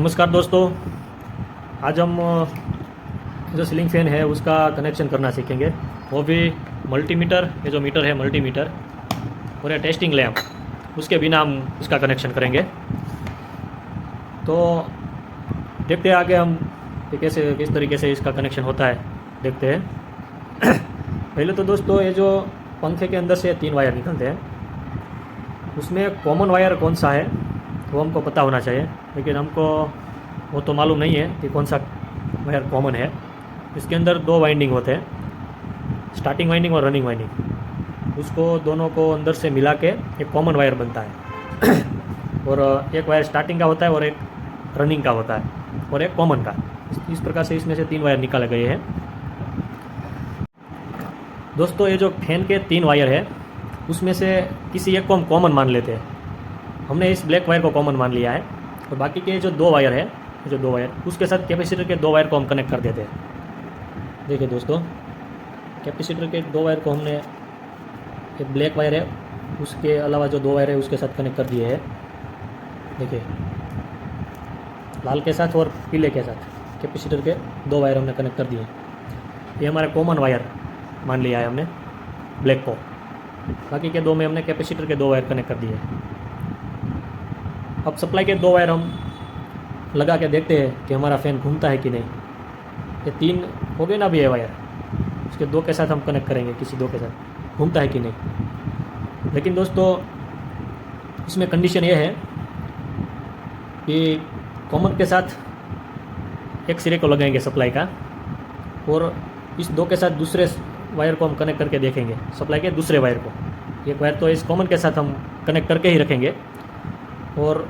नमस्कार दोस्तों। आज हम जो सीलिंग फैन है उसका कनेक्शन करना सीखेंगे, वो भी मल्टीमीटर। ये जो मीटर है मल्टीमीटर और ये टेस्टिंग लैंप, उसके बिना हम इसका कनेक्शन करेंगे। तो देखते हैं आगे हम कि कैसे किस तरीके से इसका कनेक्शन होता है, देखते हैं। पहले तो दोस्तों ये जो पंखे के अंदर से 3 वायर निकलते हैं, उसमें कॉमन वायर कौन सा है वो हमको पता होना चाहिए, लेकिन हमको वो तो मालूम नहीं है कि कौन सा वायर कॉमन है। इसके अंदर 2 वाइंडिंग होते हैं, स्टार्टिंग वाइंडिंग और रनिंग वाइंडिंग। उसको दोनों को अंदर से मिला के एक कॉमन वायर बनता है। और एक वायर स्टार्टिंग का होता है और एक रनिंग का होता है और एक कॉमन का। इस प्रकार से इसमें से 3 वायर निकाले गए हैं। दोस्तों ये जो फैन के 3 वायर है उसमें से किसी एक को हम कॉमन मान लेते हैं। हमने इस ब्लैक वायर को कॉमन मान लिया है और बाकी के जो 2 वायर है, जो 2 वायर उसके साथ कैपेसिटर के 2 वायर को हम कनेक्ट कर देते हैं। देखिए दोस्तों, कैपेसिटर के 2 वायर को हमने, एक ब्लैक वायर है उसके अलावा जो 2 वायर है उसके साथ कनेक्ट कर दिए हैं। देखिए, लाल के साथ और पीले के साथ कैपेसिटर के 2 वायर हमने कनेक्ट कर दिए। ये हमारा कॉमन वायर मान लिया है हमने ब्लैक को। बाकी के 2 में हमने कैपेसिटर के 2 वायर कनेक्ट कर दिए। अब सप्लाई के 2 वायर हम लगा के देखते हैं कि हमारा फ़ैन घूमता है कि नहीं। ये 3 हो गए ना अभी ये वायर, उसके 2 के साथ हम कनेक्ट करेंगे, किसी 2 के साथ घूमता है कि नहीं। लेकिन दोस्तों इसमें कंडीशन ये है कि कॉमन के साथ एक सिरे को लगाएंगे सप्लाई का, और इस 2 के साथ दूसरे वायर को हम कनेक्ट करके देखेंगे, सप्लाई के दूसरे वायर को। एक वायर तो इस कॉमन के साथ हम कनेक्ट करके ही रखेंगे और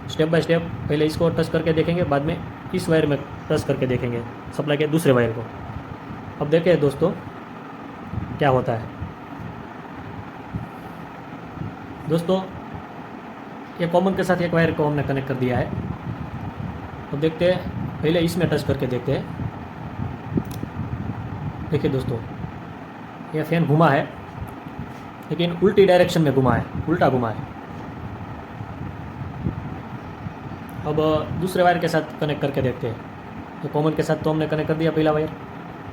स्टेप बाय स्टेप पहले इसको टच करके देखेंगे, बाद में इस वायर में टच करके देखेंगे सप्लाई के दूसरे वायर को। अब देखें दोस्तों क्या होता है। दोस्तों ये कॉमन के साथ एक वायर को हमने कनेक्ट कर दिया है। अब देखते हैं, पहले इसमें टच करके देखते हैं। देखिए दोस्तों, यह फैन घुमा है लेकिन उल्टी डायरेक्शन में घुमा है, उल्टा घुमा है। अब दूसरे वायर के साथ कनेक्ट करके देखते हैं। तो कॉमन के साथ तो हमने कनेक्ट कर दिया पहला वायर,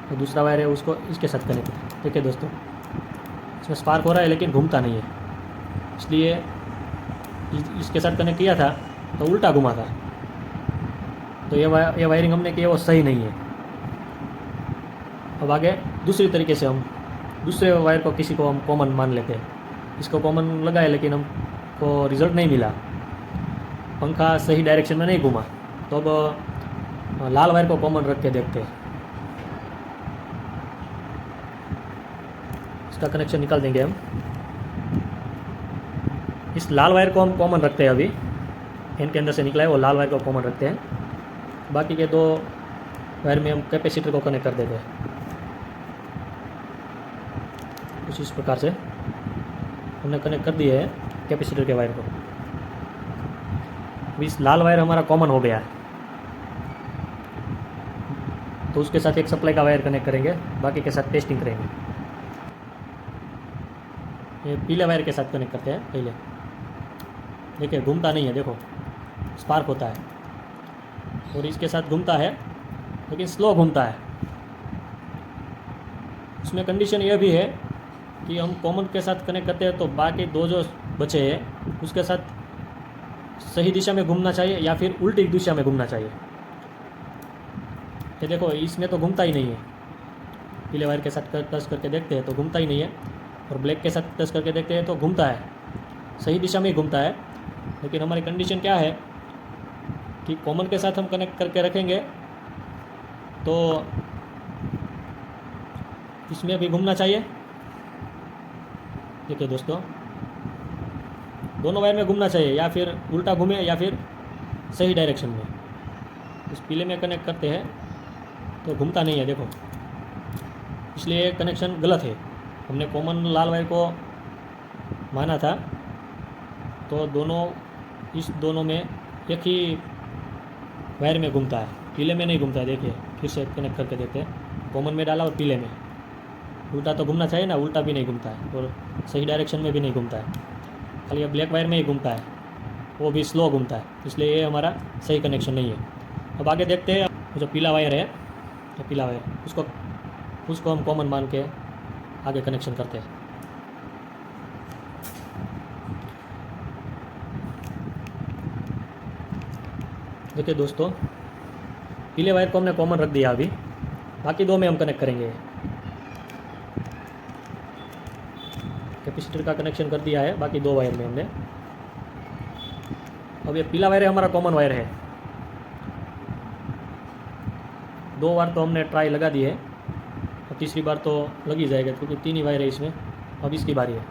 तो दूसरा वायर है उसको इसके साथ कनेक्ट। देखिए दोस्तों, इसमें स्पार्क हो रहा है लेकिन घूमता नहीं है, इसलिए इसके साथ कनेक्ट किया था तो उल्टा घुमा था। तो ये वायरिंग हमने की वो सही नहीं है। अब आगे दूसरी तरीके से हम दूसरे वायर को, किसी को हम कॉमन मान लेते हैं। इसको कॉमन लगाए लेकिन हमको रिज़ल्ट नहीं मिला, पंखा सही डायरेक्शन में नहीं घूमा। तो अब लाल वायर को कॉमन रख के देखते हैं। इसका कनेक्शन निकाल देंगे हम। इस लाल वायर को हम कॉमन रखते हैं। अभी फैन के अंदर से निकला है वो लाल वायर को कॉमन रखते हैं। बाकी के 2 वायर में हम कैपेसिटर को कनेक्ट कर देते हैं। कुछ इस प्रकार से हमने कनेक्ट कर दिए है कैपेसिटर के वायर को। इस लाल वायर हमारा कॉमन हो गया है, तो उसके साथ एक सप्लाई का वायर कनेक्ट करेंगे, बाकी के साथ टेस्टिंग करेंगे। ये पीले वायर के साथ कनेक्ट करते हैं पहले। देखिए घूमता नहीं है, देखो स्पार्क होता है, और इसके साथ घूमता है लेकिन स्लो घूमता है। इसमें कंडीशन यह भी है कि हम कॉमन के साथ कनेक्ट करते हैं तो बाकी 2 जो बचे हैं उसके साथ सही दिशा में घूमना चाहिए या फिर उल्टी दिशा में घूमना चाहिए। ये देखो, इसमें तो घूमता ही नहीं है। पीले वायर के साथ टच करके देखते हैं तो घूमता ही नहीं है, और ब्लैक के साथ टच करके देखते हैं तो घूमता है, सही दिशा में ही घूमता है। लेकिन हमारी कंडीशन क्या है कि कॉमन के साथ हम कनेक्ट करके रखेंगे तो इसमें भी घूमना चाहिए। देखिए दोस्तों, दोनों वायर में घूमना चाहिए, या फिर उल्टा घूमे या फिर सही डायरेक्शन में। इस पीले में कनेक्ट करते हैं तो घूमता नहीं है, देखो, इसलिए कनेक्शन गलत है। हमने कॉमन लाल वायर को माना था, तो इस दोनों में एक ही वायर में घूमता है, पीले में नहीं घूमता है। देखिए फिर से कनेक्ट करके देते हैं, कॉमन में डाला और पीले में। उल्टा तो घूमना चाहिए ना, उल्टा भी नहीं घूमता है और सही डायरेक्शन में भी नहीं घूमता है, खाली ये ब्लैक वायर में ही घूमता है। वो भी स्लो घूमता है, इसलिए ये हमारा सही कनेक्शन नहीं है। अब आगे देखते हैं, जो पीला वायर है, ये पीला वायर, उसको हम कॉमन मान के आगे कनेक्शन करते हैं। देखिए दोस्तों, पीले वायर को हमने कॉमन रख दिया, अभी बाकी दो में हम कनेक्ट करेंगे। कैपेसिटर का कनेक्शन कर दिया है बाकी दो वायर में हमने। अब ये पीला वायर है हमारा कॉमन वायर है, 2 बार तो हमने ट्राई लगा दी है, और तीसरी बार तो लग ही जाएगा क्योंकि 3 ही वायर है इसमें। अब इसकी बारी है।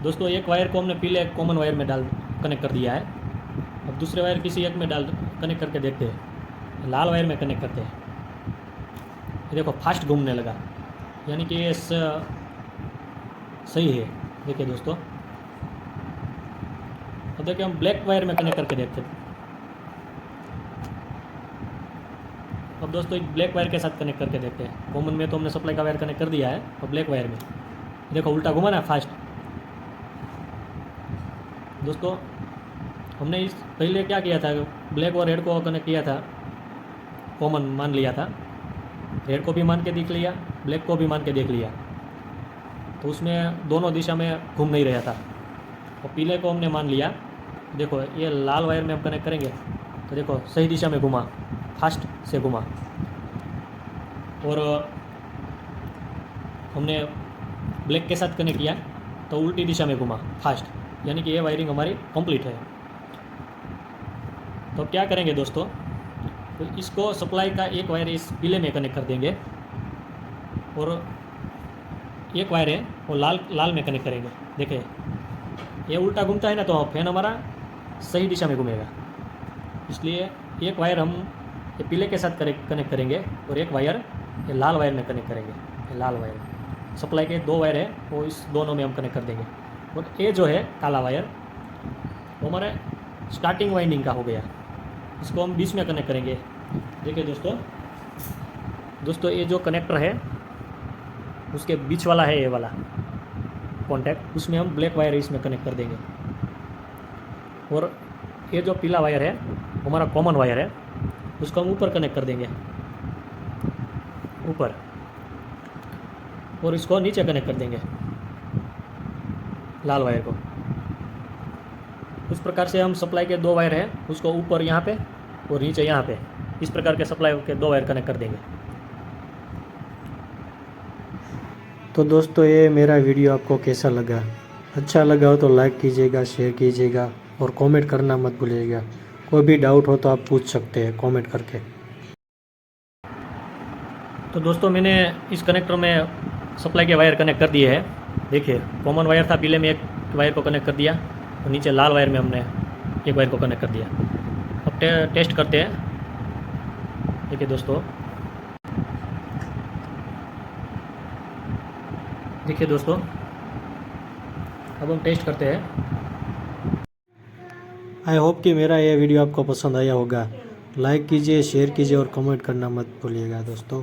दोस्तों एक वायर को हमने पीले कॉमन वायर में डाल कनेक्ट कर दिया है। अब दूसरे वायर किसी एक में डाल कनेक्ट करके देखते हैं, लाल वायर में कनेक्ट करते हैं। ये देखो फास्ट घूमने लगा, यानी कि ये सही है। देखिए दोस्तों, अब देखिए हम ब्लैक वायर में कनेक्ट करके देखते हैं। अब दोस्तों एक ब्लैक वायर के साथ कनेक्ट करके देखते हैं। कॉमन में तो हमने सप्लाई का वायर कनेक्ट कर दिया है, और ब्लैक वायर में देखो उल्टा घुमा ना फास्ट। दोस्तों हमने इस पहले क्या किया था, ब्लैक और रेड को कनेक्ट किया था, कॉमन मान लिया था, रेड को भी मान के देख लिया, ब्लैक को भी मान के देख लिया, तो उसमें दोनों दिशा में घूम नहीं रहा था। और पीले को हमने मान लिया, देखो ये लाल वायर में हम कनेक्ट करेंगे तो देखो सही दिशा में घुमा, फास्ट से घुमा। और हमने ब्लैक के साथ कनेक्ट किया तो उल्टी दिशा में घुमा, फास्ट, यानी कि ये वायरिंग हमारी कंप्लीट है। तो अब क्या करेंगे दोस्तों, तो इसको सप्लाई का एक वायर इस पीले में कनेक्ट कर देंगे, और एक वायर है वो लाल में कनेक्ट करेंगे। देखिए ये उल्टा घूमता है ना, तो फैन हमारा सही दिशा में घूमेगा, इसलिए एक वायर हम ये पीले के साथ कनेक्ट करेंगे, और एक वायर ये लाल वायर में कनेक्ट करेंगे। ये लाल वायर सप्लाई के 2 वायर है, वो इस दोनों में हम कनेक्ट कर देंगे। और ये जो है काला वायर, वो हमारे स्टार्टिंग वाइंडिंग का हो गया, इसको हम बीच में कनेक्ट करेंगे। देखिए दोस्तों ये जो कनेक्टर है उसके बीच वाला है, ये वाला कॉन्टैक्ट, उसमें हम ब्लैक वायर इसमें कनेक्ट कर देंगे। और ये जो पीला वायर है हमारा कॉमन वायर है, उसको हम ऊपर कनेक्ट कर देंगे, ऊपर, और इसको नीचे कनेक्ट कर देंगे, लाल वायर को। उस प्रकार से हम सप्लाई के 2 वायर हैं उसको ऊपर यहाँ पे और नीचे यहाँ पे, इस प्रकार के सप्लाई के 2 वायर कनेक्ट कर देंगे। तो दोस्तों ये मेरा वीडियो आपको कैसा लगा? अच्छा लगा हो तो लाइक कीजिएगा, शेयर कीजिएगा, और कमेंट करना मत भूलिएगा। कोई भी डाउट हो तो आप पूछ सकते हैं कमेंट करके। तो दोस्तों मैंने इस कनेक्टर में सप्लाई के वायर कनेक्ट कर दिए हैं। देखिए कॉमन वायर था, पीले में एक वायर को कनेक्ट कर दिया, और नीचे लाल वायर में हमने एक वायर को कनेक्ट कर दिया। अब टेस्ट करते हैं। देखिए दोस्तों, अब हम टेस्ट करते हैं। आई होप कि मेरा ये वीडियो आपको पसंद आया होगा। लाइक कीजिए, शेयर कीजिए और कमेंट करना मत भूलिएगा दोस्तों।